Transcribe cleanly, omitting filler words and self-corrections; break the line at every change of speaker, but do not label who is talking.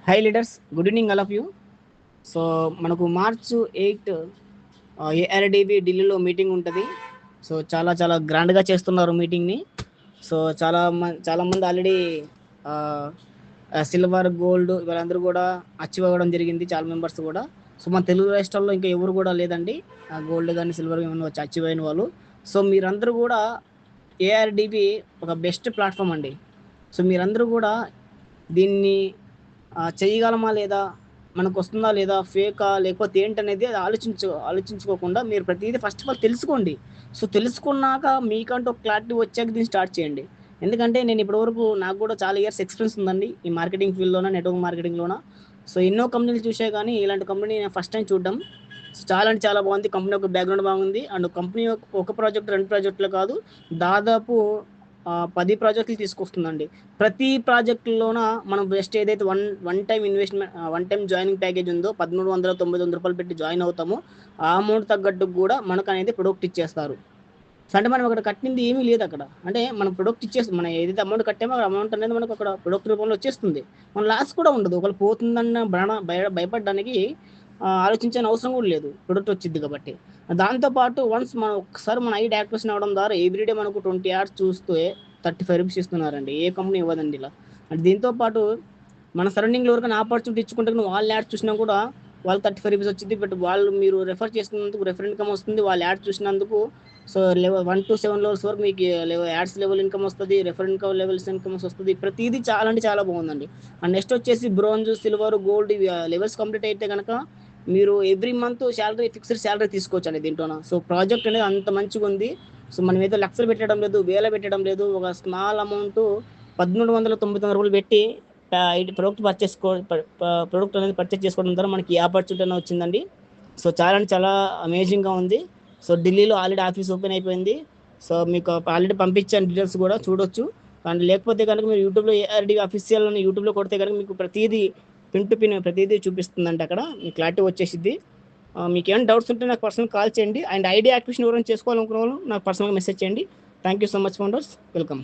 High leaders, good evening all of you. So మనకు March 8 ఏఆర్డిబి ఢిల్లీలో meeting ఉంటుంది. So చాలా చాలా గ్రాండ్గా చేస్తున్నారు మీటింగ్ని. సో చాలామంది ఆల్రెడీ సిల్వర్, గోల్డ్ వీళ్ళందరూ కూడా అచీవ్ అవ్వడం జరిగింది, చాలా మెంబర్స్ కూడా. సో మన తెలుగు రాష్ట్రాల్లో ఇంకా ఎవరు కూడా లేదండి గోల్డ్ కానీ సిల్వర్ ఏమైనా వచ్చి అచీవ్ అయిన వాళ్ళు. సో మీరందరూ కూడా ఏఆర్డిబి ఒక బెస్ట్ ప్లాట్ఫామ్ అండి. సో మీరందరూ కూడా దీన్ని చేయగలమా లేదా, మనకు వస్తుందా లేదా, ఫేకా లేకపోతే ఏంటనేది అది ఆలోచించుకోకుండా మీరు ప్రతిదీ ఫస్ట్ ఆఫ్ ఆల్ తెలుసుకోండి. సో తెలుసుకున్నాక మీకంటూ ఒక క్లారిటీ వచ్చాక దీన్ని స్టార్ట్ చేయండి. ఎందుకంటే నేను ఇప్పటివరకు నాకు కూడా చాలా ఇయర్స్ ఎక్స్పీరియన్స్ ఉందండి ఈ మార్కెటింగ్ ఫీల్డ్లోన, నెట్వర్క్ మార్కెటింగ్లోన. సో ఎన్నో కంపెనీలు చూసే కానీ ఇలాంటి కంపెనీ నేను ఫస్ట్ టైం చూడడం. సో చాలా అంటే చాలా బాగుంది. కంపెనీ యొక్క బ్యాక్గ్రౌండ్ బాగుంది. అండ్ కంపెనీ ఒక ప్రాజెక్ట్ 2 ప్రాజెక్టులు కాదు, దాదాపు 10 ప్రాజెక్టులు తీసుకొస్తుందండి. ప్రతి ప్రాజెక్టులోన మనం బెస్ట్ ఏదైతే one time investment, one time joining package ఉందో ₹1399 పెట్టి జాయిన్ అవుతామో ఆ అమౌంట్ తగ్గట్టు కూడా మనకు అనేది ప్రొడక్ట్ ఇచ్చేస్తారు. సో అంటే మనం అక్కడ కట్టింది ఏమీ లేదు అక్కడ. అంటే మనం ప్రొడక్ట్ ఇచ్చేస్తుంది, మనం ఏదైతే అమౌంట్ కట్టామో ఆ అమౌంట్ అనేది మనకు అక్కడ ప్రొడక్ట్ రూపంలో వచ్చేస్తుంది. మన లాస్ కూడా ఉండదు. ఒకవేళ పోతుందన్న భయపడడానికి ఆలోచించని అవసరం కూడా లేదు, ప్రొడక్ట్ వచ్చింది కాబట్టి. దాంతోపాటు వన్స్ మనం ఒక్కసారి మన ఐడి యాక్టివేషన్ అవ్వడం ద్వారా ఎవ్రీడే మనకు 20 యాడ్స్ చూస్తే ₹35 ఇస్తున్నారండి. ఏ కంపెనీ ఇవ్వదండి ఇలా. అంటే దీంతో పాటు మన సరౌండింగ్లో ఎవరికైనా ఆపర్చునిటీ ఇచ్చుకుంటే వాళ్ళ యాడ్స్ చూసినా కూడా వాళ్ళు ₹35 వచ్చింది. బట్ వాళ్ళు మీరు రెఫర్ చేసినందుకు రెఫర్ ఇన్కమ్ వస్తుంది. వాళ్ళ యాడ్ చూసినందుకు సో లెవెల్ 1 to 7 లెవెల్స్ వరకు మీకు యాడ్స్ లెవెల్ ఇన్కమ్ వస్తుంది, రెఫర్ ఇన్కమ్ లెవెల్స్ ఇన్కమ్స్ వస్తుంది. ప్రతిదీ చాలా అంటే చాలా బాగుందండి. అండ్ నెక్స్ట్ వచ్చేసి బ్రోంజ్, సిల్వర్, గోల్డ్ ఇవి లెవెల్స్ కంప్లీట్ అయితే కనుక మీరు every month salary, fixed salary తీసుకోవచ్చు అండి దీంట్లోన. సో ప్రాజెక్ట్ అనేది అంత మంచిగా ఉంది. సో మనం ఏదో లక్షలు పెట్టడం లేదు, వేల పెట్టడం లేదు. ఒక స్మాల్ అమౌంట్ ₹1399 పెట్టి ప్రొడక్ట్ ప్రొడక్ట్ అనేది పర్చేస్ చేసుకోవడం ద్వారా మనకి ఈ ఆపర్చునిటీ అనేది వచ్చిందండి. సో చాలా అంటే చాలా అమేజింగ్గా ఉంది. సో ఢిల్లీలో ఆల్రెడీ ఆఫీస్ ఓపెన్ అయిపోయింది. సో మీకు ఆల్రెడీ పంపించాను, డీటెయిల్స్ కూడా చూడొచ్చు. కానీ లేకపోతే కనుక మీరు యూట్యూబ్లో ఏఆర్డి అఫీషియల్ అని యూట్యూబ్లో కొడితే కనుక మీకు ప్రతిదీ పిన్ టు పిన్ ప్రతిదీ చూపిస్తుందండి. అక్కడ మీకు క్లారిటీ వచ్చేసిద్ది. మీకు ఏమైనా డౌట్స్ ఉంటే నాకు పర్సనల్ కాల్ చేయండి. అండ్ ఐడి యాక్టివేషన్ ఎవరైనా చేసుకోవాలనుకున్న వాళ్ళు నాకు పర్సనల్గా మెసేజ్ చేయండి. Thank you so much founders, welcome.